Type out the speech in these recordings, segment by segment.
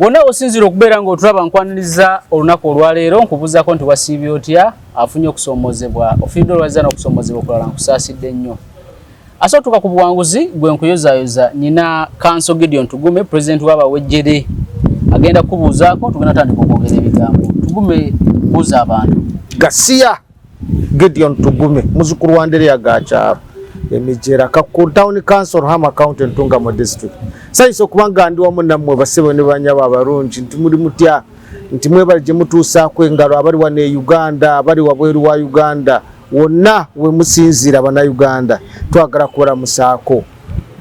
Wonna osinzira okubeera ng'otulaba nkwaniriza olunaku olwaleero nkubuuzaako nti wasiibye otya afunye okusoomoozebwa ofiiridde olwaziza n'okusoomoozebwa okulala nkusaasidde nnyo. Asootuka ku buwanguzi gwe nkuyozaayoza nnyina Counsel Gideon Tugume pulezidenti w'abawejjere agenda kubuuzaako tugenda tandika okwogera ebigambo. Tugume buuza abantu. Gasiya Gideon Tugume muzzukulu wa Ndereya Gakyalo emijera Kakuru Town Council Hama County Ntungamo District. Saiso kubanga ndi wamu nammwe basebo ne banyaba abalungi nti muri mutya nti mwebale gye mutuusaako engalo abali wane Uganda abali wabweru wa Uganda wonna we musinzira bana Uganda twagala kukola musaako.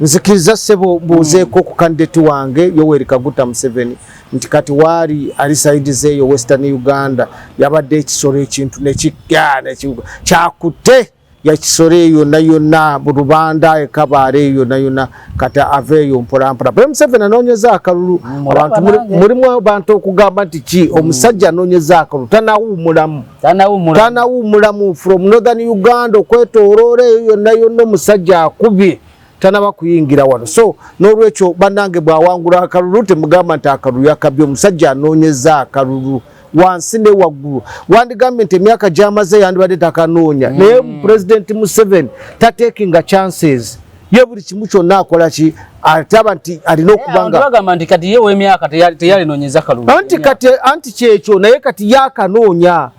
Nzikiriza sebo mbuuzeeko ku kandidate wange Yoweri Kaguta Museveni nti kati waali ali side zeeyo Western Uganda yabadde ekisolo ekintu nekigaana kyakutte yakisole yonna yonna Bulubanda Ekabaale yonna yonna kata aveeyo mpolampola. Museveni anoonyeza akalulu abantu mulimu abantu okugamba nti ki omusajja anoonyeza akalulu tanawuumulamu from Northern Uganda okwetooloola yonna yonna omusajja akubye tanaba kuyingira wano. So n'olwekyo bannange bw'awangula akalulu temugamba nti akalulu yakabye omusajja anoonyeza akalulu wansi ne waggulu. Wandigambye nti emyaka gy'amaze yandibadde takanoonya naye President Museveni tatekinga chances ye buli kimu kyonna akola ki ataba nti alina okubanga bagamba nti kati ye w'emyaka teyalinoonyeza kalulu anti kyekyo naye kati yakanoonya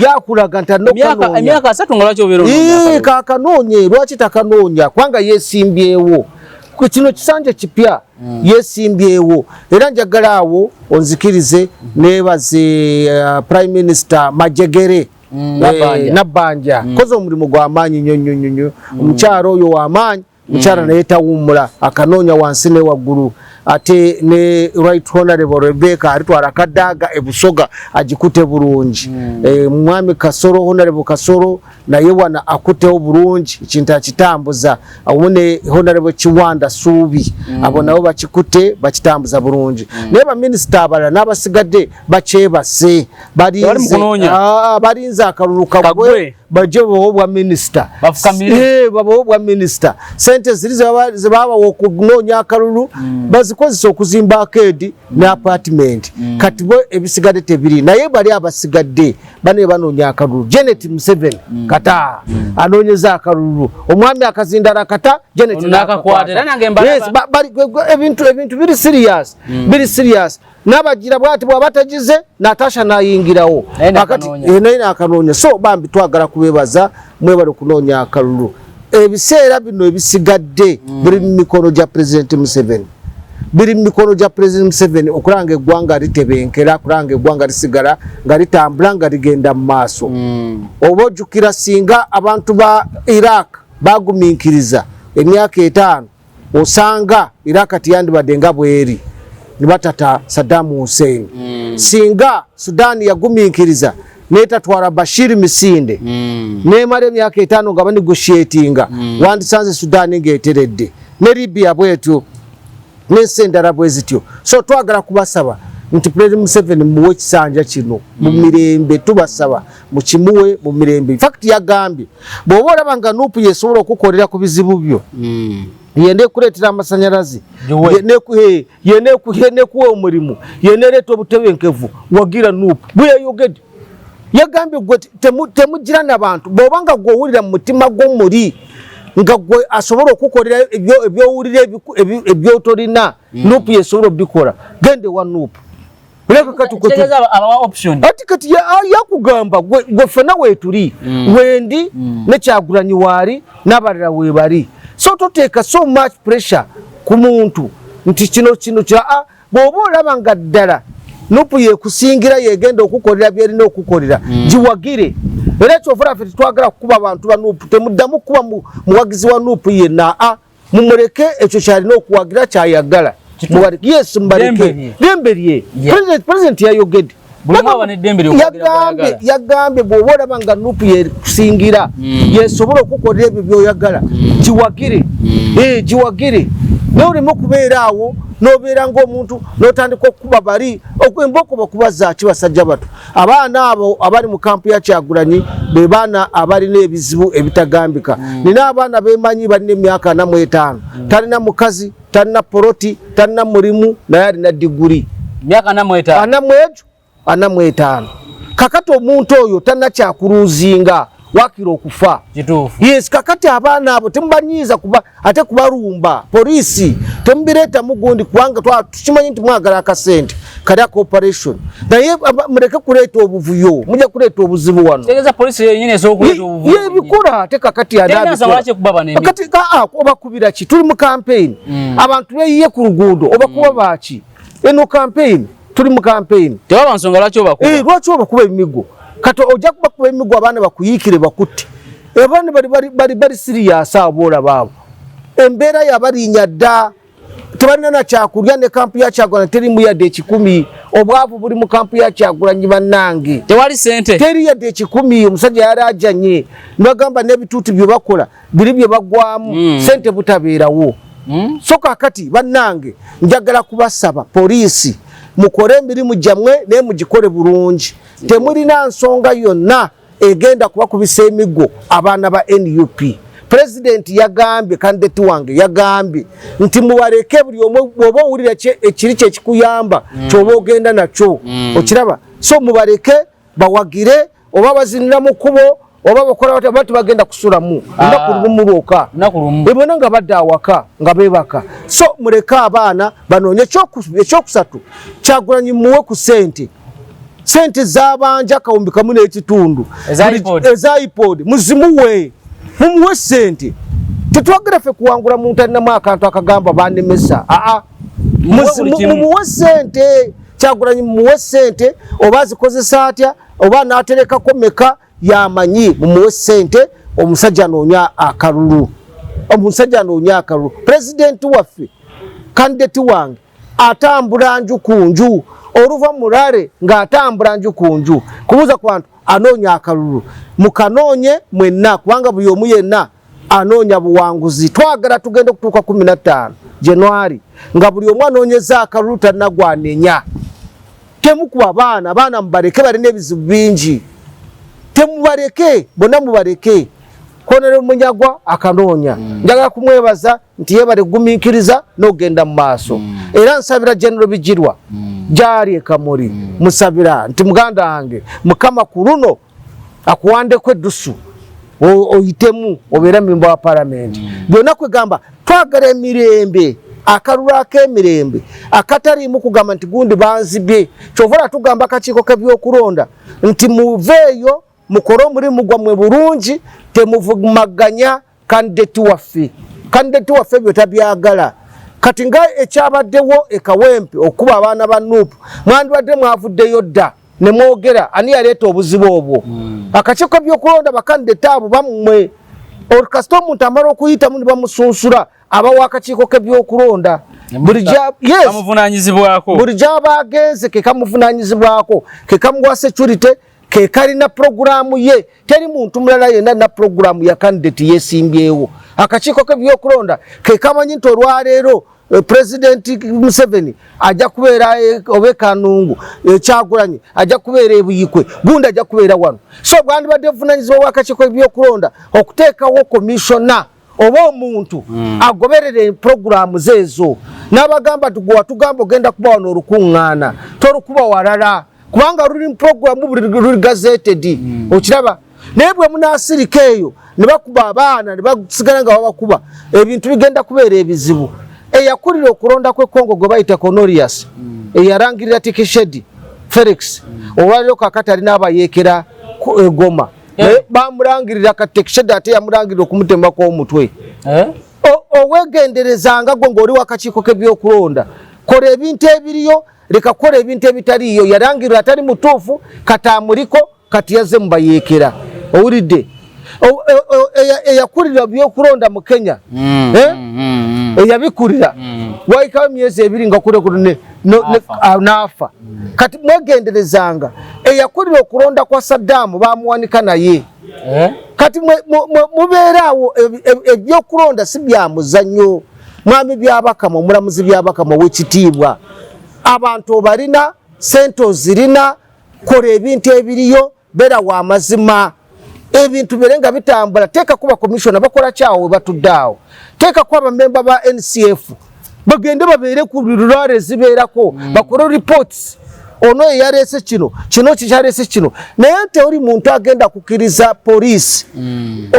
yakulaga nti alina emyaka 3 nga lwaki obeera kakanoonye lwaki takanoonya kubanga yeesimbyewo kino kisanja kipya yesimbyewo era njagala awo onzikirize nebaze Prime Minister Majegere Nabanja kozo omulimu gw'amaanyi nnyo omukyalo oyo w'amaanyi mukyala naye tawummula akanoonya wansi ne waggulu ate ne Right Honorable Rebecca alitwala kadaaga ebusoga agikute bulungi mwami Kasoro Honorable Kasoro naye wana akuteho bulungi ekintu akitambuza awone Honorable Kiwanda Suubi abo nabo bakikute bakitambuza bulungi naye ba minister abalala n'abasigadde bakyebase balinze akalulu kagwe bajobo bwa minister babo bwa minister sente ziri zebaba okunoonya akalulu bazikozesa okuzimba akedi ne apartment kati bo ebisigadde tebiri naye bali abasigadde bane banoonya akalulu. Janet Museveni kata anoonyeza akalulu omwami akazindala kata Janet nakakwatira nange ebintu biri serious nabagira bwati bwabatagize Natasha nayingirawo akati naye nakanoonya. So bambi twagala kubebaza mwebale kunoonya akalulu ebiseera bino ebisigadde biri mu mikono gya President Museveni okulanga eggwanga litebenkera kulanga eggwanga lisigala nga litambula nga ligenda mu maaso. Oba ojjukira singa abantu ba Iraq bagumiikiriza emyaka 5 osanga Iraq tiyandibadde nga bweri nibatata Saddam Hussein. Singa Sudan yagumiikiriza netatwala Bashir Misinde nemala emyaka 5 nga banegotiatinga wandisanze Sudan ng'eteredde ne Libya bwetyo n'ensendala bwe zityo. So twagala kubasaba nti President Museveni muwe kisanja kino mu mirembe tubasaba mukimuwe mu mirembe. In fact yagambye bw'oba olaba nga Nuupu yesobola okukolera ku bizibu byo yende kuleetera amasanyalazi yene kuwa omulimu yenereeta obutebenkevu wagira Nuupu bweyayogedde yagambye gwe temugira n'abantu bw'obanga gw'owulira mu mutima gw'omuli nga gwe asobola okukolera ebyowulira ebyotolina Nuupu yesobola obikola gende wa Nuupu ati kati yakugamba gwe fena weetuli wendi ne Kyagulanyi waali n'abalala weebali. So toteeka so much pressure ku muntu nti kino kya bw'oba olaba nga ddala Nuupu yekusingira yegenda okukolera byerina okukolera giwagire. Era kyovula ffe twagala kukuba abantu ba Nuupu temuddamu kuba muwagizi wa Nuupu yenna mumuleke ekyo kyalina okuwagira kyayagala yes mbaleke dembe lye president yayogedde yagambye bw'oba olaba nga Nuupu yekusingira yesobola okukolera ebyo byoyagala giwagire n'olema okubeera awo n'obeera ng'omuntu n'otandika okukuba bali embooko bakubaza ki basajja bato. Abaana abo abali mu kampu ya Kyagulanyi be baana abalina ebizibu ebitagambika. Nina abaana beemanyi balina emyaka 45 talina mukazi talina poloti talina mulimu naye alina diguri myaka 45 kakati omuntu oyo tannakyakuruzinga wakira okufa kituufu. Yes, kakati abaana abo temubanyiiza kuba ate kubalumba poliisi temubireeta mugundi kubanga tukimanyi nti mwagala akasente kali operation naye mureke kuleeta obuvuyo mujja kuleeta obuzibu wano. Tegeza poliisi yenyini esokuleeta obuvuyo ye bikula ate kakati kakati obakubira ki tuli mu campaign abantu beyiye ku luguudo obakuba baki eno campaign tuli mu campaign tewaba nsonga lwaki obakuba lwaki obakuba emigo kati ojja kubakuba emigo abaana bakuyiikire bakutte abaana bali serious aboola baabo embeera yabalinya dda tebalina na kyakulya ne kampu ya Kyagulanyi terimu yadde 10 obwavu buli mu kampu ya Kyagulanyi bannange tewali sente teri yadde 10 omusajja yali ajanye nibagamba n'ebituuti bye bakola biri bye bagwamu sente butabeerawo so kakati bannange njagala kubasaba poliisi mukore emirimu gyammwe naye mugikole bulungi temulina nsonga yonna egenda kubakubisa emigo abaana ba NUP. President yagambye candidate wange yagambye nti mubareke buli omu oba owulira ekiri kyekikuyamba kyoba ogenda nakyo okiraba so mubareke bawagire oba bazinira mu kkubo oba bakola bati bagenda kusulamu nakulumuloka ebona nga badde awaka nga beebaka so mureke abaana banoonye ekyokusatu Kyagulanyi muwe ku sente z'abanja akawumbi kamu n'ekitundu eza iPod muzimuwe mumuwe sente tetwagala ffe kuwangula muntu alinamu akantu akagamba banemesa mumuwe sente Kyagulanyi mumuwe sente oba azikozesa atya oba n'aterekako meka yamanyi mumuwe sente omusajja anoonya akalulu president waffe candidate wange atambula nju ku nju oluva mulale ng'atambula nju ku nju kubuuza ku bantu anoonya akalulu mukanoonye mwenna kubanga buli omu yenna anoonya buwanguzi twagala tugenda okutuuka 15 January nga buli omu anoonyeza akalulu tannagwanenya temukuba abaana mubaleke balina ebizibu bingi temubaleke bonna mubaleke Kolonel Munyagwa akanoonya njagala kumwebaza nti yebale gumiikiriza n'ogenda mu maaso era nsabira General Bijirwa gyali e Kamuli musabira nti muganda wange Mukama ku luno akuwandeko eddusu oyitemu obeera memba wa parliament byonna kwegamba twagala emirembe akalulu ak'emirembe akataliimu kugamba nti gundi banzibye kyovula tugamba akakiiko k'ebyokulonda nti muveeyo mukore omulimu gwammwe bulungi temuvumaganya kandidate waffe byo tabyagala kati nga ekyabaddewo ekawempe okuba abaana ba NUP mwandibadde mwavuddeyo dda ne mwogera ani yaleeta obuzibu obwo akakiiko by'okulonda bakandidate abo bammwe kasita omuntu amala okuyitamu ne bamusunsula abawa akakiiko k'ebyokulonda buli gy'aba agenze ke kamuvunaanyizibwako ke kamuwa security ke kalina programu ye teri muntu mulala yenna na programu ya candidate yesimbyewo akakiiko k'ebyokulonda ke kamanyi nti olwaleero President Museveni ajja kubeera obe Kanungu Kyagulanyi ajja kubeera ebuyikwe gundi ajja kubeera wano so bwandibadde buvunaanyizibwa bw'akakiiko k'ebyokulonda okuteekawo komishona oba omuntu agoberere programu zeezo n'abagamba tugamba ogenda kuba wano olukuŋŋaana tolukuba walala kubanga ruli programu buli gazetted okiraba naye bwe munaasirika eyo ne bakuba abaana ne basigala nga babakuba ebintu bigenda kubeera ebizibu eyakulira okulonda kw'Ekongo gwe bayita Cornelius eyarangirira Tikishedi Felix olwaliro kakati alina abayeekera Goma bamulangirira kati Tikishedi ate yamulangirira okumutembako omutwe owegenderezanga gwe ng'oli w'akakiiko k'ebyokulonda kola ebintu ebiriyo leka kola ebintu ebitaliyo yarangirira atali mutuufu kati amuliko kati yazze mubayeekera owulidde eyakulira byokulonda mu Kenya eyabikulira waikawo emyezi 2 nga kulekulu n'afa kati mwegenderezanga eyakulira okulonda kwa Saddam bamuwanika naye kati mubeeraawo ebyokulonda si bya muzannyo mwami byabakama omulamuzi byabakama w'ekitiibwa abantu obalina sente ozirina kola ebintu ebiriyo beera wa mazima ebintu birenga bitambula teeka kuba komishona bakola kyawo we batudde awo teeka kuba bamemba ba NCF bagende babeere ku lulwale zibeerako bakore reports ono yarese kino kikyarese kino naye teori muntu agenda kukiriza poliisi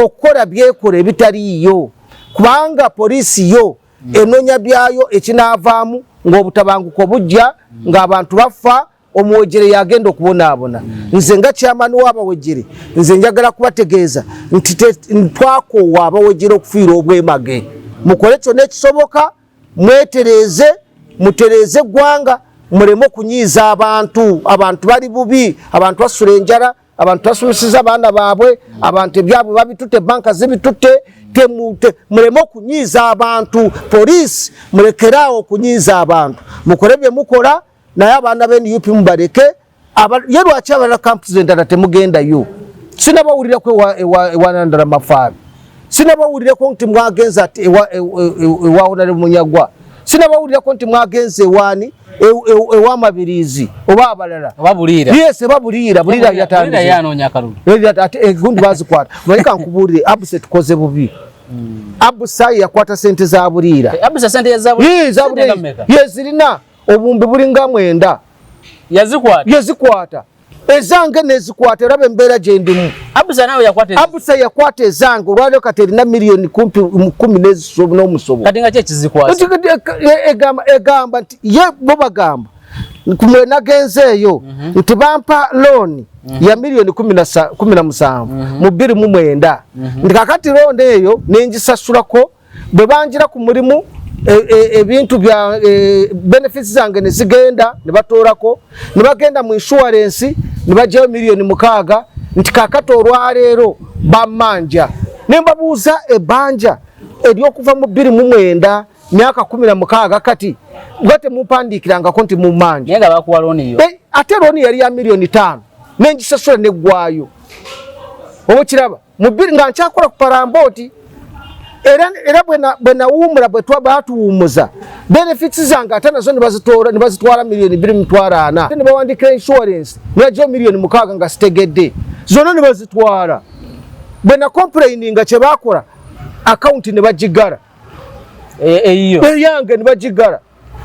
okukola byekole ebitaliiyo kubanga poliisi yo enonya byayo ekinaavaamu ng'obutabanguko bujja ng'abantu bafa omuwejere yagenda okubonaabona nze nga kyamani w'abawejere nze njagala kubategeeza nti twakoowa abawejere okufiira obwemage mukole kyonna ekisoboka mwetereeze mutereeze eggwanga muleme okunyiiza abantu bali bubi abantu basula enjala abantu basomeseza abaana baabwe abantu ebyabwe babitutte banka zibitutte muleme okunyiiza abantu poliisi mulekeraawo okunyiiza abantu mukole bye mukola naye abaana b'NUP mubaleke ye lwaki abalala campusi endala temugendayo sinabawulirako ewanandala mafaabi sinabawulirako nti mwagenza ewa Honore Munyagwa sinabawulirako nti mwagenza ewaani ewamabirizi oba abalala yes babulira ate egundi bazikwata mayika nkubuulire Abusa tukoze bubi Abusa yakwata sente za bulira zirina obumbi bulinga 9 yazikwata ezange nezikwata era bembeera gye ndimu Abusa yakwata ezange olwaliro kati erina miliyoni 10 n'omusobo egamba nti ye bo bagamba kumwe nagenzeeyo nti bampa looni ya miliyoni 17 mu 2009 nti kakati looni eyo nengisasulako bwe banjira ku mulimu ebintu bya benefits zange nezigenda ne batoorako ne bagenda mu insurance ne bajjayo miliyoni 6 nti kakati olwaleero bamanja ne mbabuuza ebanja eryokuva mu 2009 myaka 16 kati gwate mupandikirangako nti mumanja nga bakuwa looni yo ate looni yali ya miliyoni 5 nengisasula neggwayo obukiraba mu nga nkyakola ku paramboti era bwe nawuumula bwe batuwumuza benefits zange ate nazo ne bazitwala miliyoni 2.4 ate ne bawandikira insurance ne bajjayo miliyoni 6 nga sitegedde zonna ne bazitwala bwe na complaininga kye bakola akawunti ne bagigala eyange ne bagigala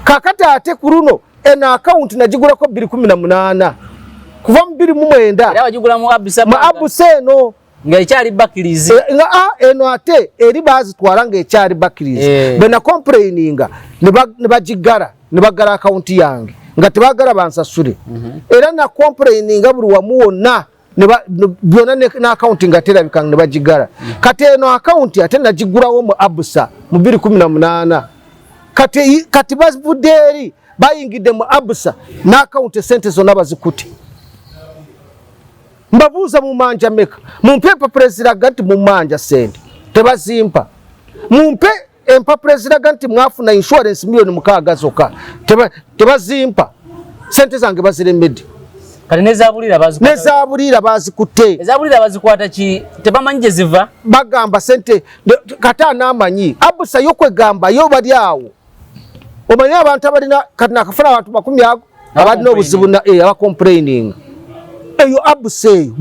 kakati ate ku luno eno akawunti nagigulako 2018 kuva mu 2009 era wagigula mu Abusa eno nga ekyali bakirizi eno ate eri bazitwala nga ekyali bakirizi bwe na complaininga ne bagigala ne bagala akawunti yange nga tebagala bansasule era na complaininga buli wamu wonna byonna n'akawunti nga terabikanga ne bagigala kati eno akawunti ate nagigulawo mu Abusa mu 2018 kati bavudde eri bayingidde mu Abusa n'akawunti sente zonna bazikutte mbabuuza mumanja meka mumpe empapula eziraga nti mumanja sente tebazimpa mumpe empapula eziraga nti mwafuna insurance miliyoni 6 zokka tebazimpa sente zange baziremedde kati nezabulira bazikutte ezabulira bazikwata ki tebamanyi gye ziva bagamba sente kata n'amanyi Abusa yokwegamba yo bali awo omanyi abantu abalina kati nakafuna abantu 10 abalina obuzibu abacomplaining eyo Abusa eyo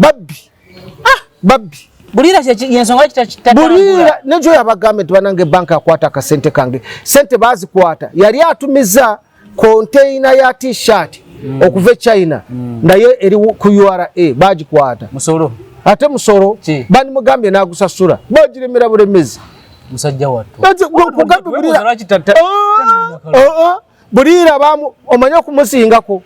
babbi bulira yensonga bulira nejo yabagambe nti banange banka akwata akasente kange sente bazikwata yali atumiza container ya t-shirt okuva China naye eri ku URA bagikwata musoro ate musoro bani mugambye nagusasula bagiremera bulemezi musajja wattu bulira omanya okumusingako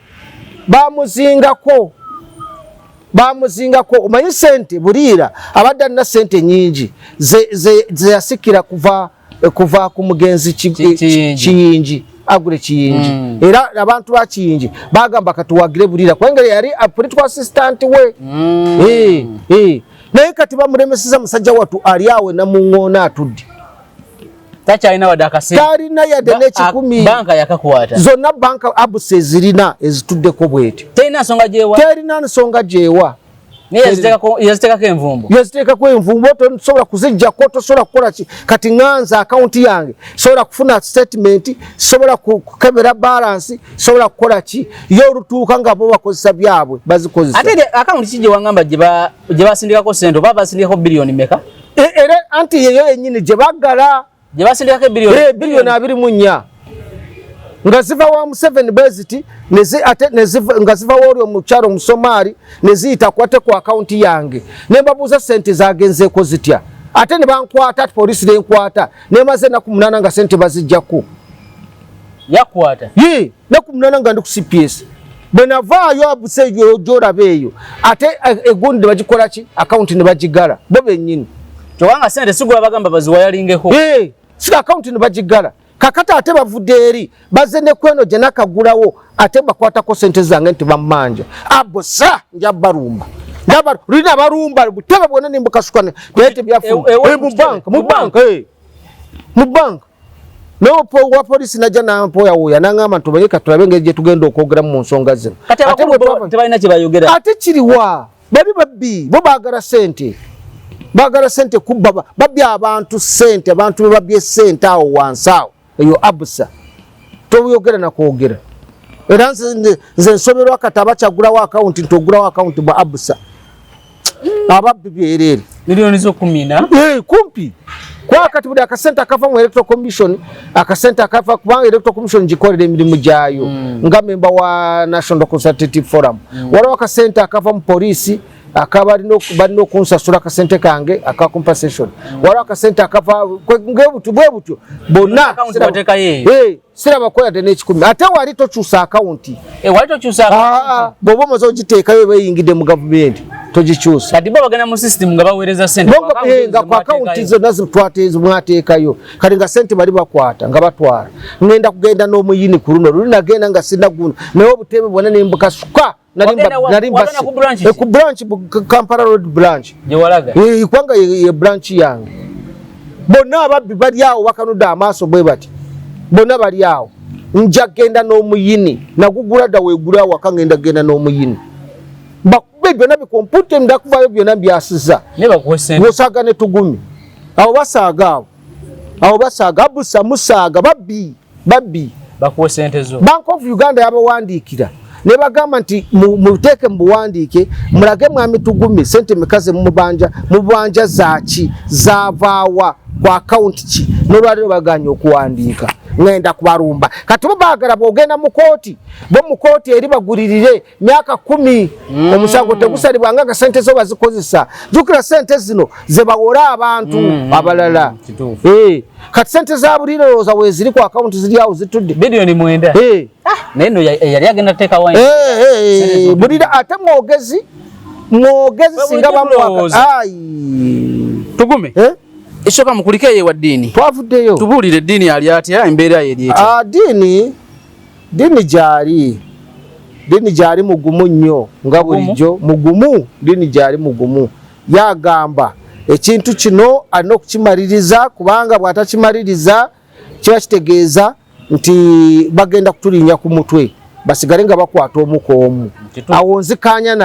bamuzingako omanyi sente bulira abadde alina sente nyingi ze yasikira kuva ku mugenzi Kiyingi agule Kiyingi era abantu ba Kiyingi bagamba katuwagire bulira kubanga yali political assistant we naye kati bamuremeseza musajja wattu ali awe namuŋŋoona atudde takyalina wadde akasente talina yadde n'ekikumi banka yakakwata zonna banka Abusa ezirina ezituddeko bweti terina nsonga gyewa yaziteekako envumbo tosobola kuzijjako tosobola kukola kati ŋŋanza akawunti yange sobola kufuna statement sobola kukebera balance sobola kukola ki ye olutuuka nga bo bakozesa byabwe bazikozesa ate akawunti ki gye wangamba gye basindikako sente oba basindikako biliyoni meka era anti yeyo yennyini gye baggala gye basindikako biliyoni 24 nga ziva wa Museveni beziti nga ziva wori omukyalo Musomali neziyita kwate ku account yange nembabuuza sente zagenzeko zitya ate ne bankwata police nenkwata nemaze naku 8 nga sente bazijjako yakwata naku 8 nga ndi ku CPS benavaayo abuseyo jorabeyo ate egundi bagikola ki account ne bagigala bo bennyini towanga sente sigula bagamba baziwayalingeko sika account ne bagigala kakata ate bavudde eri bazze ne kweno je nakagulawo ate bakwatako sente zange nti bammanja abosa njabarumba lina barumba butebe bwona nimbukasukane bete byafu mu bank no po wa police naja na mpo ya uya nangama tubanyeka tulabenga je tugenda okogera mu nsonga zino ate tebalina kye bayogera ate kiriwa bali babbi bo bagala sente kubba babbi abantu sente abantu babbi sente awo wansaawo eyo abusa tobuyogera na kwogera era nze nsoberwa kataba kyagula wa account ntogula wa account bwa abusa ababbi byerere milioni zo 10 kumpi kwa kati budi akasenta akafa mu electoral commission akasenta akafa kubanga electoral commission gikolera emirimu gyayo nga member wa National Consultative Forum wala akasenta akafa mu police akaba balino kunsasula akasente kange aka compensation wala akasenta akafa ngebutyo bonna sira bakola de n'ekikumi ate wali tokyusa account wali tokyusa bobo mozo giteekayo beyingide mu government togikyusa kati bo bagana mu system nga baweereza sente nga kwa account zo nazo twatezo mwateekayo kali nga sente bali bakwata nga batwala ngenda kugenda n'omuyini ku luno lulina genda nga sinaguna naye obutebe bwona nimbuka suka ku branch Kampala Road branch kwanga ye branch yange bonna ababbi bali awo bakanuda amaaso bwe bati bonna bali awo nja genda n'omuyini nagugula da weegula waka ngenda genda n'omuyini bakube byonna bikompute ndakuvayo byonna byasiza bosaga ne tugumi awo basaaga abusa musaaga babbi bakuwe sente zo Bank of Uganda yabawandiikira ne bagamba nti muteke mbuwandiike mulage mwami tugumi sente mikaze mubanja zaki zavaawa kwa account ki nolwaliro baganye okuwandiika ngenda kubarumba kati bagala bogenda mu kooti bo mu kooti eri bagulirire myaka 10 omusango tegusalibwanga nga sente zo bazikozesa jukira sente zino ze bawola abantu abalala kati sente za buliro za weziri ku account ziri awo zitudde bilioni 9 neno yali agenda teka wine bulira ate mwogezi singa bamwaka tugume Ishoka mukulike ye wa dini. Twavuddeyo. Tubulire dini ali atya embeera ye lyeti. Dini jari mugumu nnyo nga bulijjo mugumu dini jari mugumu. Yagamba ekintu kino alina okukimaliriza kubanga bw'atakimaliriza kiba kitegeeza nti bagenda kutulinya ku mutwe basigale nga bakwata omuko omu. Awo nzikanya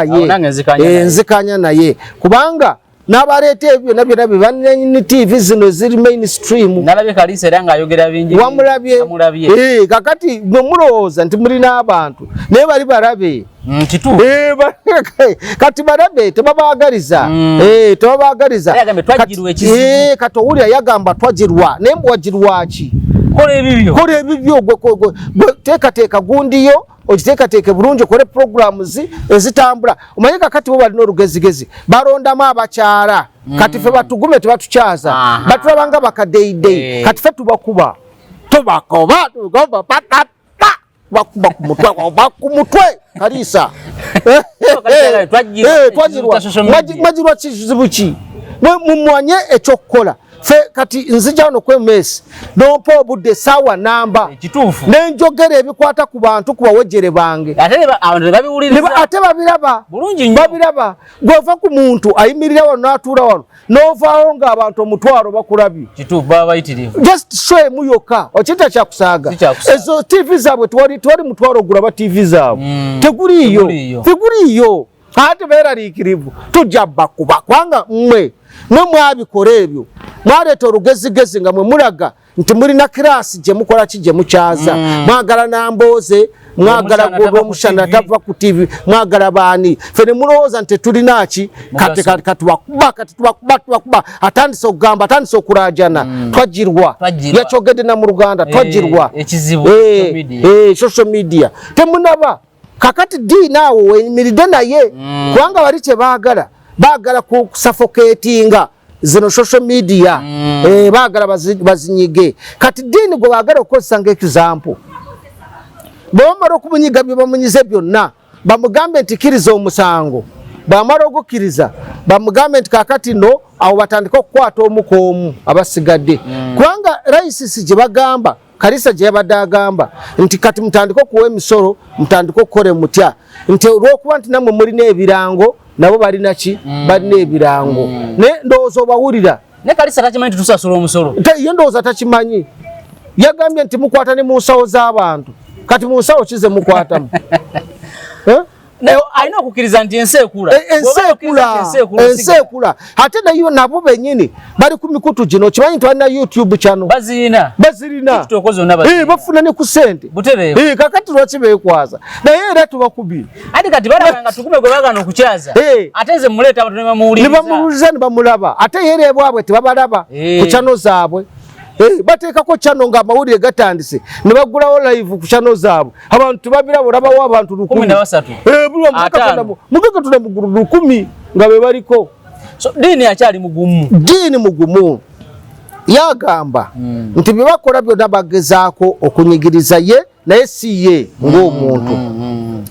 naye kubanga nabalete ebyo nabyo banne TV zino ziri mainstream nalabye kalise era nga ayogera bingi wamulabye kakati mwe mulowooza nti mulina abantu naye bali balabe kati balabe tebabaagaliza kati owulira yagamba twagirwa naye mbwagirwa ki kola ebibyo teekateeka gundiyo okiteekateeke bulungi okole programs ezitambula omanye kakati bo balina olugezigezi balondamu abakyala kati fe batugume tebatukyaza batulabanga bakadeidei kati fe tubakuba bakuba ku mutwe kaliisa twagirwa kizibu ki mumanye ekyokukola fe kati nzija no kwemesi nompo budde sawa namba ekituufu nenjogera ebikwata ku bantu kubawejere bange ate babiraba babiraba gwova ku muntu ayimirira wano n'atuula wano n'ovaawo ng'abantu omutwalo bakulabye kituufu baba bayitirivu just show muyoka okita kyakusaaga ezo TV zaabwe twali mutwalo ogulaba TV zaabwe teguliyo ate beeraliikirivu tujja bakuba kwanga mwe mwabikola ebyo mwaleeta olugezigezi nga mwe mulaga nti mulina kirasi gye mukola ki gye mukyaza mwagala nambooze mwagala gwo mushana tava ku TV mwagala bani fene mulowooza nti tulinaki kati tubakuba atandise okugamba atandise okurajana twajirwa yakyogedde na mu Luganda twajirwa ekizibu social media temunaba kakati di naawo weyimiridde naye kubanga bali kye baagala ku suffocatinga zino social media baagala bazinyige kati dini gwe baagala okukozesa ng'example bw'omala okumunyiga bye bamunyize byonna bamugambe nti kkiriza omusango bw'amala okukkiriza bamugambe nti kaakati no awo batandika okukwata omu ku omu abasigadde kubanga rayisisi gye bagamba Kalisa gye yabadde agamba nti kati mutandika okuwa emisolo mutandika okukole mutya nti olw'okuba nti nammwe mulina ebirango nabo balina ki balina ebirango ne ndowooza obawulira ne Kalisa takimanyi nti tusasula omusolo ye ndowooza takimanyi yagambye nti mukwata ne mu nsawo z'abantu kati mu nsawo kize mukwatamu alina okukkiriza nti enseekula ate nayo nabo bennyini bali ku mikutu gino kimanyi nti balina YouTube channel bazirina bafuna ne ku sente kakati lwaki beekwaza naye era tubakubira ati kati balaba nga tukume gwe bagana okukyaza ate nze muleeta abantu ne bamuwuliriza ne bamulaba ate yeere bwabwe tebabalaba ku channel zaabwe bateekako channel nga amawulire gatandise ne bagulawo live ku channel zaabwe abantu babirabo labawo abantu 13 mugeka tuna muguru 10 nga be baliko so dini akyali mugumu yagamba nti bye bakola byonna bagezaako okunyigiriza ye naye si ye ng'omuntu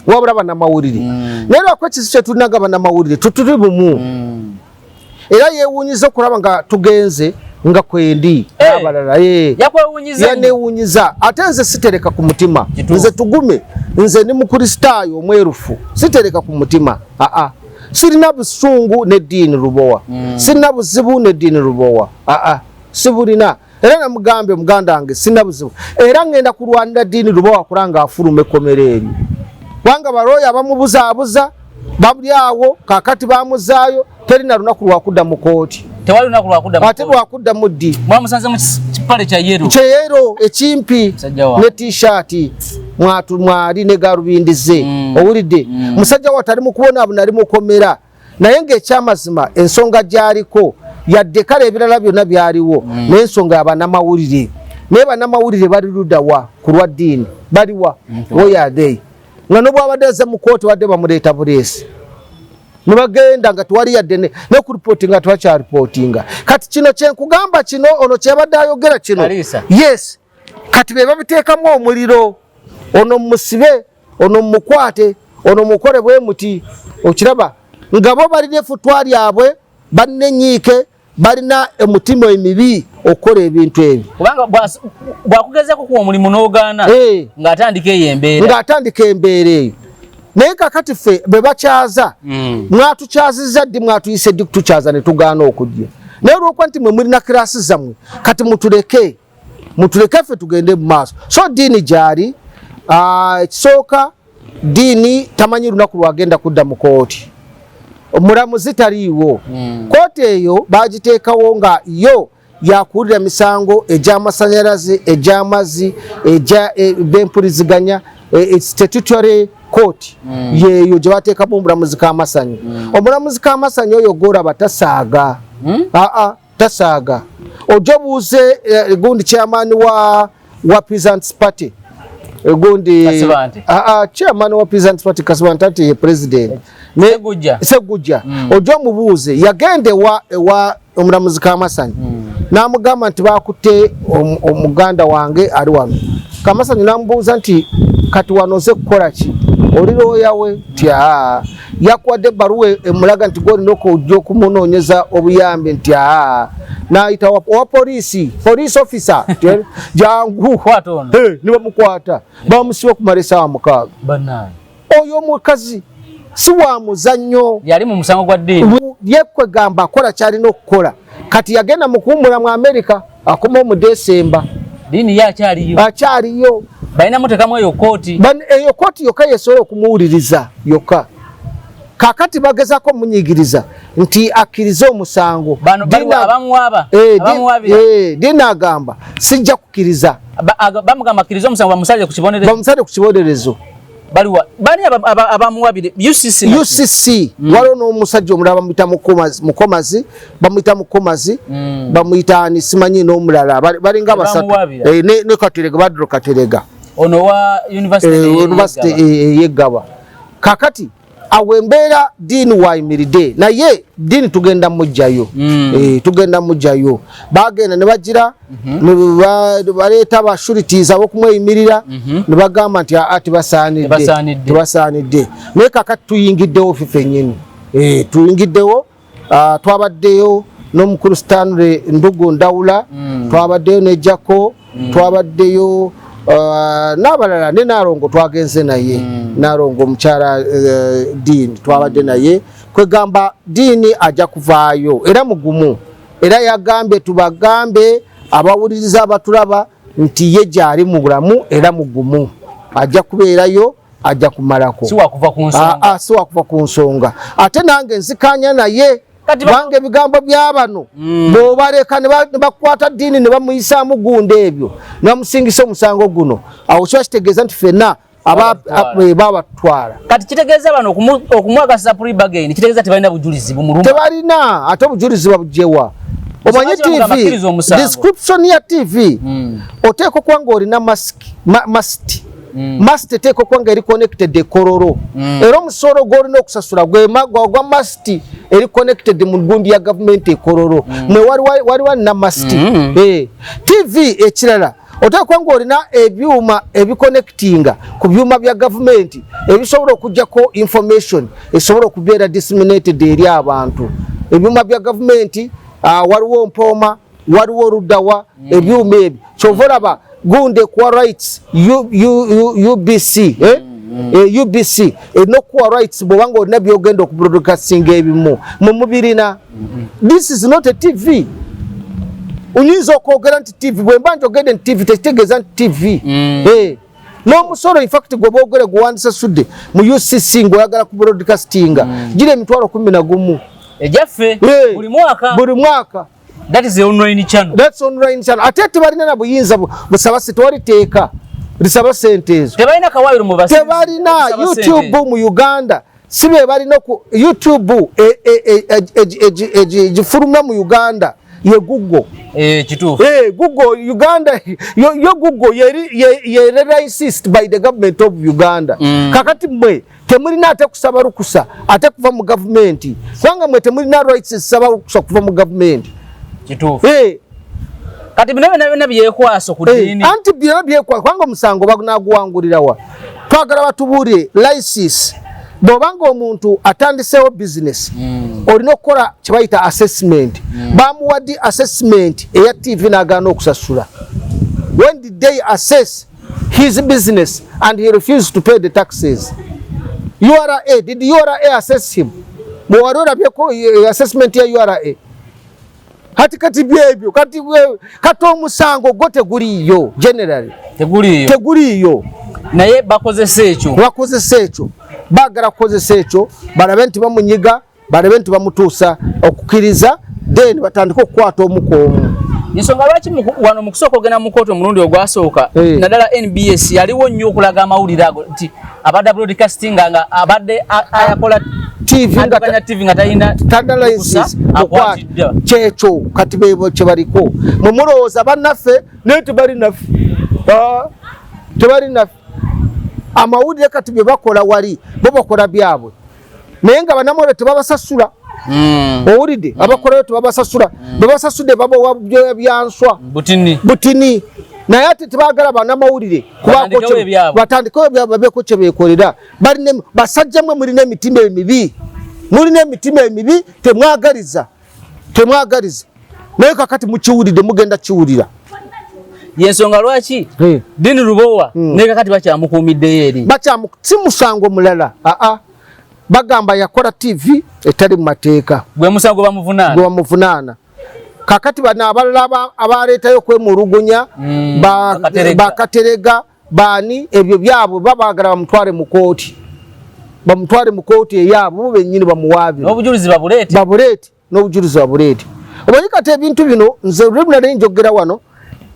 wabula bannamawulire naye lwako ekisi kye tulinaga bannamawulire tutuli bumu era yeewuunyiza okulaba nga tugenze nga kwendi abalala yanewunyiza ate nze sitereka ku mutima nze tugume nze ni mukristaayo omwerufu sitereka ku mutima sirina busungu n'eddiini lubowa sirina buzibu n'eddiini lubowa sibulina era namugambe muganda wange sirina buzibu era ngenda kulwanira ddiini lubowa kulanga afuluma ekkomera eri kubanga balooya bamubuzaabuza babuli awo kakati bamuzaayo terina lunaku lwakudda mu kooti tewali lunaku lwakudda ate lwakudda mu ddi mwamusanze mu kipale kya yero ekimpi ne t-shirt mwali ne galubindize owulidde musajja watali mu kubona nali mukomera naye ng'ekyamazima ensonga gy'aliko yadde kale ebirala byonna byaliwo n'ensonga y'abannamawulire naye bannamawulire bali luddawa ku lwa ddiini baliwa woyadei nga nobwabadde aze mu kooti wadde bamuleeta buleesi nibagenda nga tuwali yadde ne ku ripoti nga twakyaripotinga kati kino kyenkugamba kino ono kyabadde ayogera kino yes kati be babiteekamu omuliro ono musibe ono mukwate ono mukole bwe muti okiraba nga bo balina effutwa lyabwe balina enyiike balina emutima emibi okukola ebintu ebyo kubanga bwakugezaako kuwa omulimu n'ogaana ng'atandika eyo embeera eyo naye kakati ffe be bakyaza mwatukyazizza ddi mwatuyise ddi kutukyaza ne tugaana okujja naye olwokuba nti mwe mulina kirasi zammwe kati mutuleke ffe tugende mu maaso so ddiini gyali ekisooka ddiini tamanyi lunaku lwagenda kudda mu kooti omulamuzi taliiwo kooti eyo bagiteekawo nga yo yakuwulira misango egy'amasanyalaze egy'amazzi b'empuliziganya statutory court yeyo gye bateekamu omulamuzi Kamasanyu omulamuzi Kamasanyu oyo gwolaba tasaaga tasaaga ojo buuze gundi chairman wa Peasants Party gundi chairman wa Peasants Party Kasibantati ye president Segujja ojo mubuuze yagende wa omulamuzi Kamasanyu namugamba nti bakutte omuganda wange ali wano Kamasanyu namubuuza nti kati wanoze kukola ki oli looya we nti yakuwadde ebbaluwa emulaga nti gwolina okujja okumunoonyeza obuyambi nti nayita owa police officer jangu ne bamukwata bamusiba okumala essaawa 6 oyo omukazi si wa muzannyo yali mu musango gwa ddiini yekwegamba akola kyalina okukola kati yagenda mu kuwummula mu Amerika akoma mu Desemba ddiini akyaliyo balina muteekamu eyo kooti yokka yesobola okumuwuliriza yokka kakati bagezaako omunyigiriza nti akkirize omusango ddiini agamba sijja kukkiriza bamugamba akkirize omusango bamusalire ku kibonerezo bani abamuwabire UCC waliwo n'omusajja omulala bamuyita mukomazi bamuyita ani simanyi n'omulala balinga basatu ne Katerega Badru Katerega ono wa university yeggaba kakati awe mbeera Dean wayimiridde naye Dean tugenda mujjayo tugenda mujjayo bagenda ne bagira baleeta abashurities abokumweyimirira ne bagamba nti ati basaanidde naye kakati tuyingiddewo fife nyini tuyingiddewo twabaddeyo n'omukulu Stanley Ndugu Ndawula twabaddeyo ne Jako twabaddeyo n'abalala ne Narongo twagenze naye Narongo omukyala Dean twabadde naye kwegamba Dean ajja kuvaayo era mugumu era yagambye tubagambe abawuliriza abatulaba nti ye gyali mu bulamu era mugumu ajja kubeerayo ajja kumalako si wakuva ku nsonga ate nange nzikanya naye bange ebigambo by'abano bw'obaleka ne bakwata Dean ne bamuyisaamu gunda ebyo ne bamusingisa omusango guno awo kiba kitegeeza nti ffenna babatwala kati kitegeeza bano okumwagasa pre-bargain kitegeeza tebalina bujulizi bumuluma tebalina ate obujulizi babugyewa omanye TV description ya TV oteeka okuba ng'olina must teeka okuba nga eri connected ekororo era omusolo gw'olina okusasula gwa must eri connected mu gundi ya gavumenti ekororo mwe waliwo na must TV ekirala oteeka ng'olina ebyuma ebiconnectinga ku byuma bya gavumenti ebisobola okujjako information esobola okubeera disseminated eri abantu ebyuma bya gavumenti waliwo Mpooma waliwo Ludawa ebyuma ebyo kyova olaba gunde kuwa rights UBC UBC no kuwa rights bwanga olina byogenda okubroadcasting ebimu mubirina this is not a TV unyinza okwogera nti TV bwemba njogedde nti TV tekitegeeza nti TV n'omusolo in fact gwe boogere guwandisasudde mu UCC ng'oyagala ku broadcastinga gira emitwalo 11 ejaffe buli mwaka that is the online channel ate tebalina na buyinza busaba tewaliteeka lisaba sente ezo tebalina YouTube mu Uganda sibe balina ku YouTube gifuluma mu Uganda ye Google kituufu Google Uganda yo Google ye licensed by the government of Uganda kakati mwe temulina ate kusaba rukusa ate kuva mu government kubanga mwe temulina rights saba rukusa kuva mu government kituufu kati bino byonna byekwaso ku dini anti byonna byekwaso kubanga omusango bagunaguwangulirawa twagala batubuulire license bw'obanga omuntu atandiseewo business olina okukola kyebayita assessment bamuwadde assessment eya TV n'agaana okusasula when did they assess his business and he refused to pay the taxes URA did URA assess him mwali olabyeko assessment ya URA kati byebyo kati omusango gwo teguliyo generally teguliyo naye bakozesa ekyo bagala kukozesa ekyo balabe nti bamunyiga balabe nti bamutuusa okukkiriza then batandika okukwata omukoomu ensonga lwaki wano mu kusooka ogenda mu kkooti omulundi ogwasooka naddala NBS yaliwo nnyo okulaga amawulire ago nti abadde broadcasting nga abadde ayakola TV nga talina kyekyo kati bebo kyebaliko mwe mulowooza bannaffe naye tebali naffe amawulire kati bye bakola wali bo bakola byabwe naye nga bannamawulire tebabasasula owulidde abakolayo tebabasasula bebasasudde babawa byanswa butini naye ate tebagala bannamawulire batandikewo byabwe babeeko kye beekolera basajjamwe mulina emitima emibi temwagaliza naye kakati mukiwulidde mugenda kiwulira yensonga lwaki Dean Lubowa naye kakati bakyamukuumiddeyo eri si musango mulala bagamba yakola TV etali mu mateeka gwe musango bamuvunaana kakati bano abalala abaleetayo kwemulugunya bakaterega baani ebyo byabwe babagala bamutwale mu kooti eyaabwe bo bennyini bamuwaabire n'obujulizi babuleete omanyi kati ebintu bino nze olwebunale njogera wano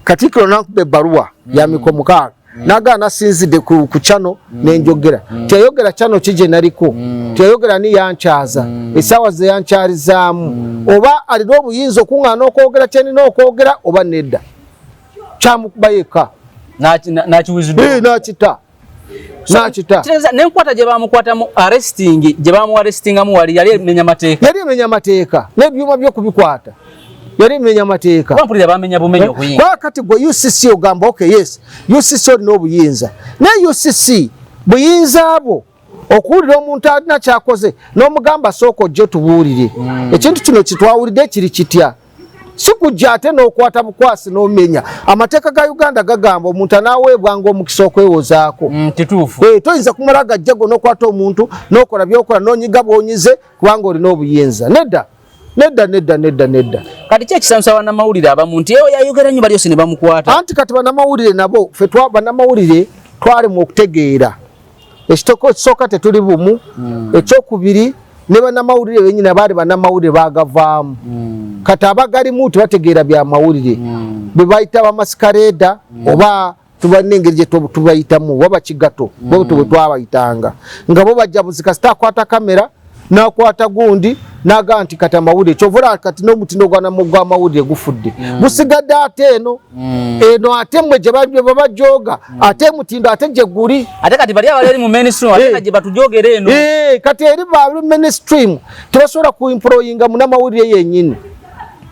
Katikkiro nankuba ebbaluwa ya miko 6 nagana sinzide ku channel nenjogera teyogera channel kije naliko teyogera ni yanchaza esawa ze yancharizamu oba ali n'obuyinzo kungana okwogera kyeni n'okwogera oba nedda kyamukubayeka nakiwiziddwa nakita nenkwata gye bamukwata mu arresting gye bamuarrestingamu wali yali emenya mateeka n'ebyuma by'okubikwata yali emenya mateeka bampulira bamenya bumenyi okuyinga kwa kati gwe UCC ogamba okay yes UCC olina obuyinza ne UCC buyinza abo okuwulira omuntu alina kyakoze n'omugamba sooka ojje tubuulire ekintu kino kitwawulidde kiri kitya sikujja ate n'okwata bukwasi n'omenya amateeka ga Uganda gagamba omuntu anaaweebwanga omukisa okwewozaako kituufu toyinza kumala gajjago n'okwata omuntu n'okola byokola n'onyiga bw'onyize kubanga olina obuyinza nedda kati ki ekisamusa bannamawulire abamu nti eyo yayogera nnyo balyosi ne bamukwata anti kati bannamawulire nabo ffe bannamawulire twalemu okutegeera ekitoko ekisooka tetuli bumu ekyokubiri ne bannamawulire benyini abaali bannamawulire baagavaamu kati abagalimu tebategeera bya mawulire bwe bayita bamasikareeda oba tubalina engeri gye tubayitamu oba bakigato bo bwe twabayitanga nga bo bajja buzika sitaakwata kamera n'akwata gundi naga nti kati amawulire kyovula kati n'omutindo gwa mawulire gufudde gusigadde ate eno ate mmwe gye babajooga ate mutindo ate gye guli ate kati bali abali mu mainstream ate gye batujoogera eno kati eri bali mainstream tebasobola kuemployinga munnamawulire yennyini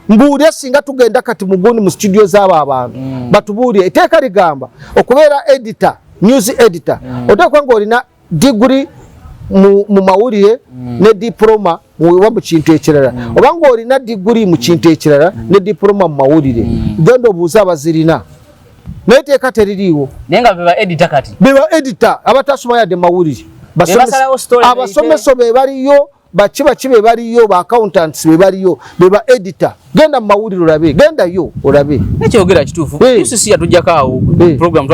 mbuulire singa tugenda kati mugundi mu studio z'abo abantu batubuulire etteeka ligamba okubeera editor news editor oteekwa ng'olina degree mu mawulire ne diploma mu kintu ekirala oba ng'olina degree mu kintu ekirala ne diploma mu mawulire genda obuuze abazirina naye etteeka teririiwo naye nga beba editor kati beba editor abatasoma yadde mawulire abasomeso be baliyo baki be baliyo ba accountants be baliyo beba editor genda mu mawulire olabe gendayo olabe nekyogera kituufu UCC yatujjako awo program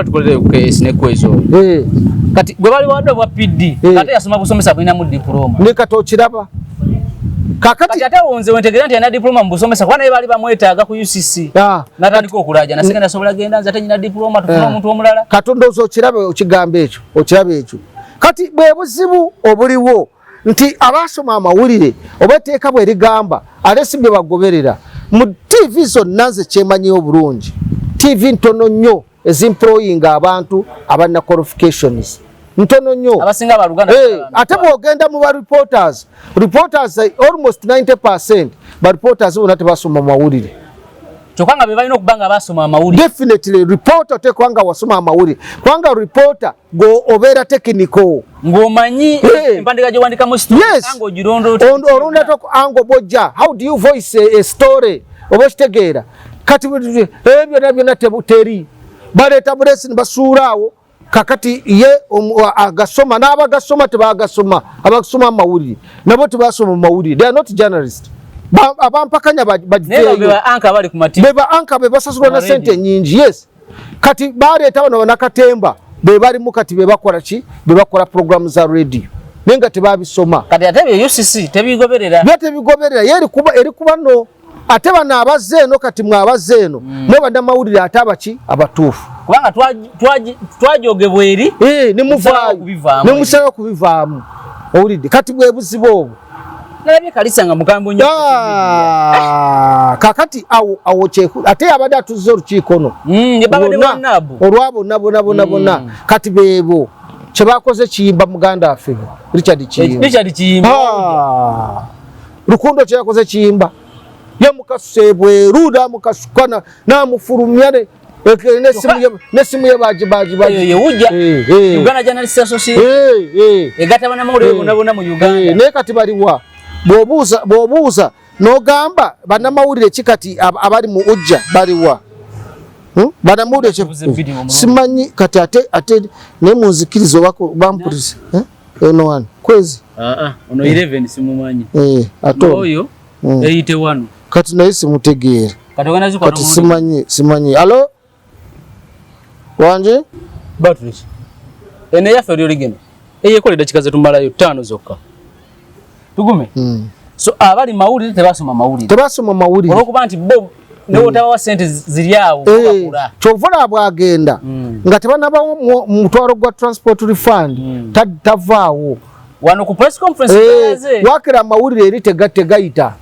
tukolere ku sinekwezo kati gwe bali wadde bwa PD ate yasoma busomesa kulina mu diploma ne kati okiraba kakati ate wonze wentegeera nti alina diploma mu busomesa kuba naye bali bamwetaaga ku UCC natandika okulaja nasigenda asobola genda nze ate nyina diploma tufuna omuntu omulala katonda okirabe okigamba ekyo okirabe ekyo kati bwe buzibu obuliwo nti abasoma amawulire oba etteeka bwe ligamba ate si bye bagoberera mu TV zonna nze kyemanyiyo bulungi TV ntono nnyo ezimployinga abantu abalina qualifications ntono nnyo abasinga baluganda ate bwogenda mu ba reporters almost 90% ba reporters bonna tebasoma mawulire kyokanga be balina okubanga basoma amawulire definitely reporter tekwanga wasoma amawulire kwanga reporter go obeera technical ng'omanyi empandika gye wandikamu ango girondo olonda toko ango bojja how do you voice a story oba kitegeera kati ebyo byonna teri baleeta bulesi ne basuulaawo kakati ye agasoma n'abagasoma tebagasoma abagasoma amawulire nabo tebasoma mawulire they are not journalists abampakanya beba anka be basasulwa na sente nyingi yes kati baleeta bano banakatemba be balimu kati be bakola ki be bakola program za radio nenga tebabisoma kati ate bye UCC tebigoberera yeri kuba no ate bana abazze eno kati mwabaze eno mwe bannamawulire ate abaki abatuufu kubanga twajogebwa eri ne musala kubivaamu owulidde kati bwe buzibu obwo nalabye kalisa nga mugambo nnyo kakati awo kyeku ate abadde atuzza olukiiko no olwabo nabona kati beebo kyebakoze kiyimba muganda waffe Richard Kiyimba Lukundo kyeyakoze kiyimba yamukasuse bweru namukasukana namufulumya nesimu ye baji ujja Uganda Journalists Association egata bannamawulire bonna mu Uganda naye kati baliwa bw'obuuza n'ogamba bannamawulire kikati abali mu ujja baliwa bannamawulire simanyi kati ate naye munzikiriza obako bampuliriza ono wano kwezi ono 11 simumanyi ate oyo 81 kati naye simutegeera kati simanyi alo wanje Battery ene yaffe oligeno eyekoledde dakika zetumalayo 5 zokka tugume so abali mawulire tebasoma mawulire olwokuba nti bo ne otawa sente ziryawo bakula chovula bwagenda nga tebanaba mutwaro gwa transport refund tavaawo wano ku press conference wakira amawulire eri tegaita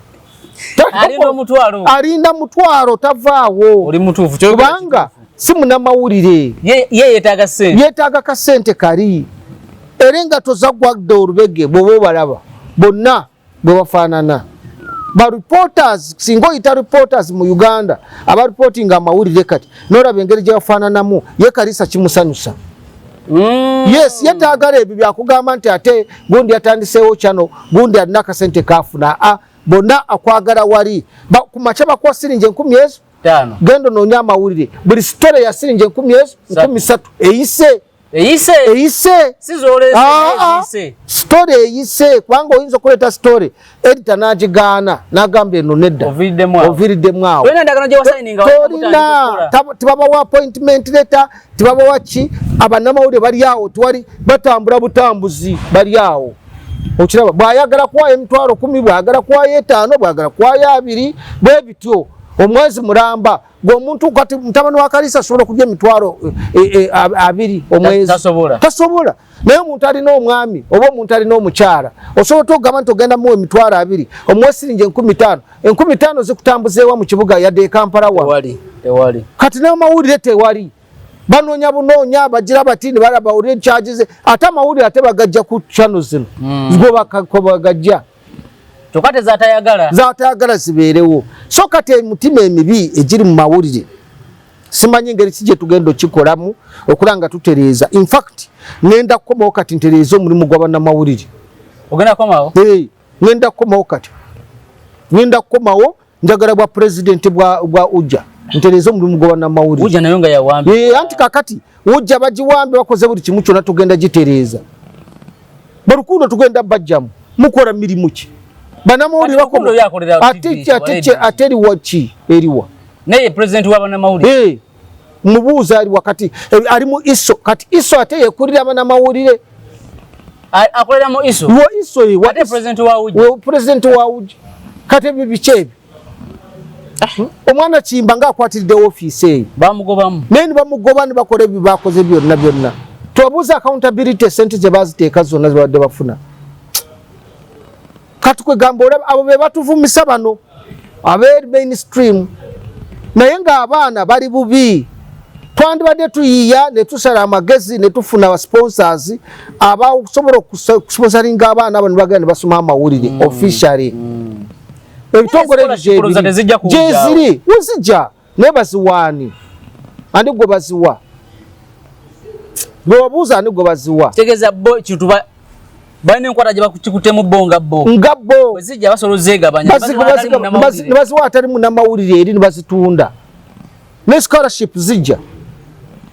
alinda mutwaro tavaawo oli mutuufu kubanga si munnamawulire ye yeetaaga kasente kali era nga tozagwadde olubege bwoba obalaba bonna bwe bafaanana ba reporters singo oyita reporters mu Uganda aba reporting amawulire kati n'olaba engeri gye bafaananamu ye Kalisa kimusanyusa yes yetaagala ebyo byakugamba nti ate gundi atandiseewo kyano gundi alina akasente kaafuna bonna akwagala wali ku makya bakuwa siringi 10,000 genda noonya amawulire buli sitole ya siringi 10,000 eyise story eyise kubanga oyinza okuleeta story editor n'agigaana n'agamba eno nedda oviiriddemu awo tolina tibabawa appointment letter tibabawa ki abannamawulire bali awo tiwali batambula butambuzi bali awo okiraba bw'ayagala kuwaayo emitwalo 10 bw'ayagala kuwaayo 5 bw'ayagala kuwaayo 2 bwe bityo omwezi mulamba gwomuntu kati mutabani wa Kalisa asobola kujja emitwalo 2 omwezi tasobola naye omuntu alina omwami oba omuntu alina omukyala osobola okugamba nti ogenda mu emitwalo 2 omwezi siringi 15,000 zikutambuzeewa mu kibuga yadde Kampala tewali kati n'amawulire tewali banoonya bunoonya bagira batini balaba uri charges ate amawulire ate bagajja ku channel zino zgo bagajja tokate zatayagala zibeerewo so kati mutima emibi egiri mu mawulire simanyi engeri kije tugenda okikolamu okulanga tutereeza in fact ngenda kukomawo kati ntereeza omulimu gw'abannamawulire ogenda kukomawo ngenda kukomawo kati ngenda kukomawo njagala bwa president bwa Ujja ntereeza omulimu gw'abannamawulire Ujja nayo nga yawambi anti kakati Ujja bagiwambe bakoze buli kimu kyonna tugenda gitereeza balukundo tugenda bajjamu mukola mirimu ki banamawulire bakola ateri wachi eriwa naye president w'abannamawulire mubuuza ali wakati ali mu iso kati iso ate yekulira abannamawulire akolera mu iso ate president wa Ujja kati bibichebi omwana Kimba nga akwatiridde ofiisi eyo bamugobamu naye ne bamugoba ne bakola ebyo bakoze byonna tubabuuza accountability sente gye baziteeka zonna zibadde bafuna kati kwegamba olaba abo be batuvumisa bano ab'eri mainstream naye ng'abaana bali bubi twandibadde tuyiiya ne tusala amagezi ne tufuna aba sponsors abasobola okusponsoringa abaana abo ne bagenda ne basoma amawulire officially ebitongole gyeziri wezijja naye baziwaani ani gwe baziwa gwe wabuuza ani gwe baziwa tegeeza bo kintu balina enkwata gye bakikutemu bo nga bo wezijja basobola ozegabanya ne baziwa atali munnamawulire eri ne bazitunda ne scholarship zijja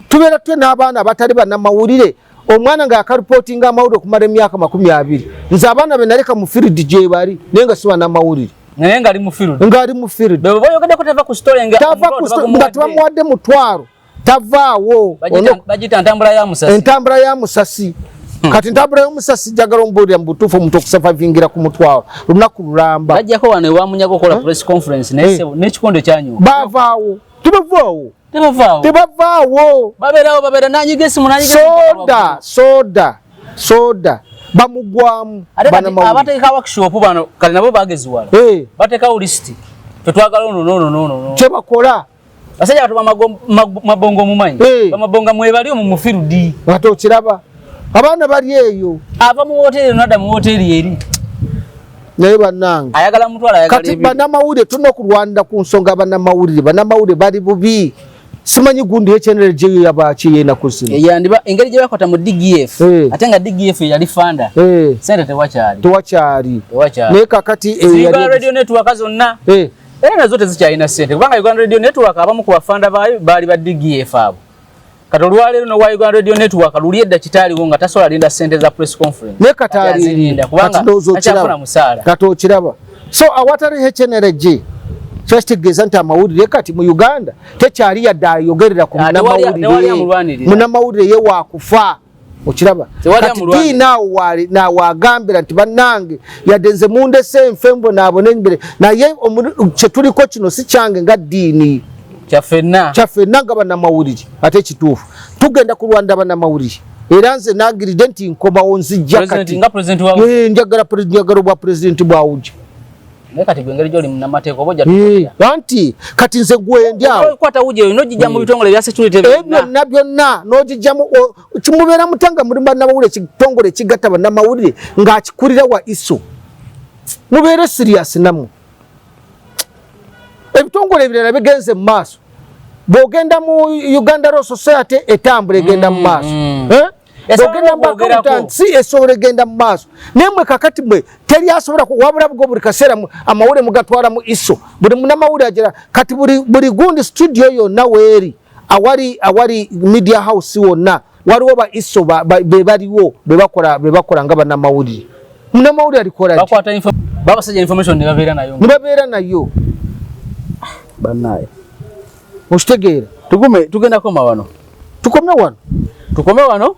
tubeera twe n'abaana abatali bannamawulire omwana nga yakaripootinga amawulire okumala emyaka 20 nze abaana be naleka mu field gye bali naye nga si bannamawulire naye nga ali mu field boyogedde ko tava ku story nga tebamuwadde mutwaro tavaawo entambula ya musasi kati entambula y'omusasi njagala omubuulira mu butuufu omuntu okusafavingira ku mutwaro lunaku lulamba bajjako wano ewamunyaga okola press conference n'ekikondo kyanyuma bavaawo tebavaawo babeera nanyiga esimu soda bamugwamu abateeka workshop bano kale nabo bageziwala bateekawo list tetwagala ono kyebakola basajja batuba mabongo mumanyi bamabonga mwebali omu mufirudi ate okiraba abaana bali eyo ava mu hoteri nada mu hoteri eri naye bannange ayagala mutwala kati bannamawulire tulina okulwanira ku nsonga bannamawulire bali bubi simanyi gundi HNL gye yabaki yena kusina yandiba engeri gye bakwata mu DGF ate nga DGF yali fanda sente tewakyali naye kakati Uganda Radio Network zonna era nazo tezikyalina sente kubanga Uganda Radio Network abamu ku bafanda baali ba DGF abo kati olwaleero no wa Uganda Radio Network luli edda kitaaliwo nga tasobola linda sente za press conference ne kataali kubanga akyafuna musaala kati okiraba so awatali HNL gye kyekitegeeza nti amawulire kati mu Uganda tekyali yadde ayogerera ku munnamawulire ye waakufa okiraba kati dina wali na wagambira nti banange yadenze munde semfembo nabone mbere naye kye tuliko kino si kyange nga dini kyafenna nga bannamawulire ate kituufu tugenda kulwanda bannamawulire era nze nagiride nti nkomawo nzijja kati njagala bwa pulezidenti bwawujja nekati gwengeri joli munamateeko boja anti kati nze gwendyawo kwata uje nojijja mu bitongole bya security byonna nojijja mu kimubeera mutanga muri bannamawulire kitongole kigatta bannamawulire ng'akikulira wa iso mubeere serious namwe ebitongole ebirala bigenze mu maaso bw'ogenda mu Uganda Law Society etambula egenda mu maaso bw'ogenda mu accountancy esobola egenda mu maaso nemwe kakati mwe teri asobola wabula bwo buli kaseera amawulire mugatwala mu iso buli munnamawulire agera kati buli gundi studio yonna weeri awali media house wonna waliwo ba iso bebaliwo bebakola nga bannamawulire munnamawulire alikola babasajja information nebabeera nayo banaye okitegeera tugenda koma wano tukome wano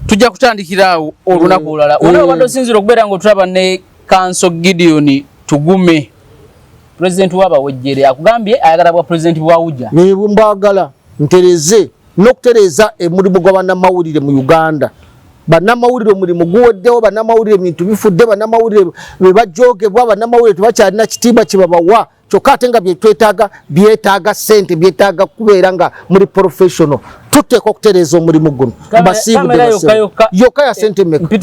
tujja kutandikira olunaku olulala olwo bado sinzira okubeera ng'otulaba ne Kanso Gideon Tugume president w'abawejjere akugambye ayagala bwa president bwawujja mbagala ntereze n'okutereza emulimu gw'abannamawulire mu Uganda bannamawulire omulimu guweddewo bannamawulire ebintu bifudde bannamawulire bebajoogebwa bannamawulire tebakyalina kitiibwa kibabawa kyokka ate nga byetaaga ssente byetaaga kubeera nga muri professional tuteeka okutereeza omulimu guno yokka ya ssente meka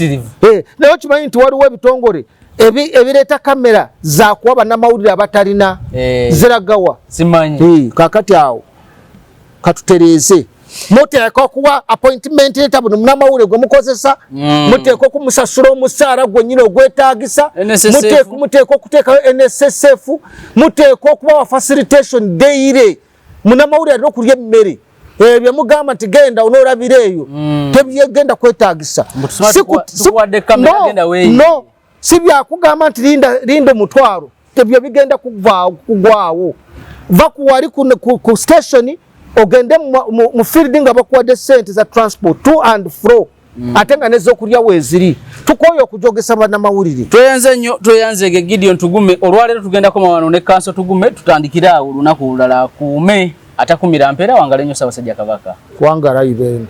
naye okimanyi nti waliwo ebitongole ebireeta kamera zakuwa bannamawulire abatalina ziragawa kakati awo katutereeze muteeka okuwa appointment letter buno munnamawulire gwe mukozesa muteeka okumusasula omusaala gwennyini ogwetaagisa muteeka okuteekayo NSSF muteeka okubawa facilitation daily munnamawulire alina okulya emmere ebyo mugamba nti genda onoolabira eyo tebyegenda kwetaagisa no si byakugamba nti linda omutwalo tebyo bigenda kugwawo va kuwali ku station ogende mu field nga bakuwadde ssente za transport to and fro ate nga nez'okulya weeziri tukoye okujogesa bannamawulire tweyanzege Gideon Tugume olwaleero tugenda koma wano ne Kanso Tugume tutandikira awo olunaku olulala kuume atakumira mpeera wangala nnyo Ssaabasajja Kabaka wangala ibeene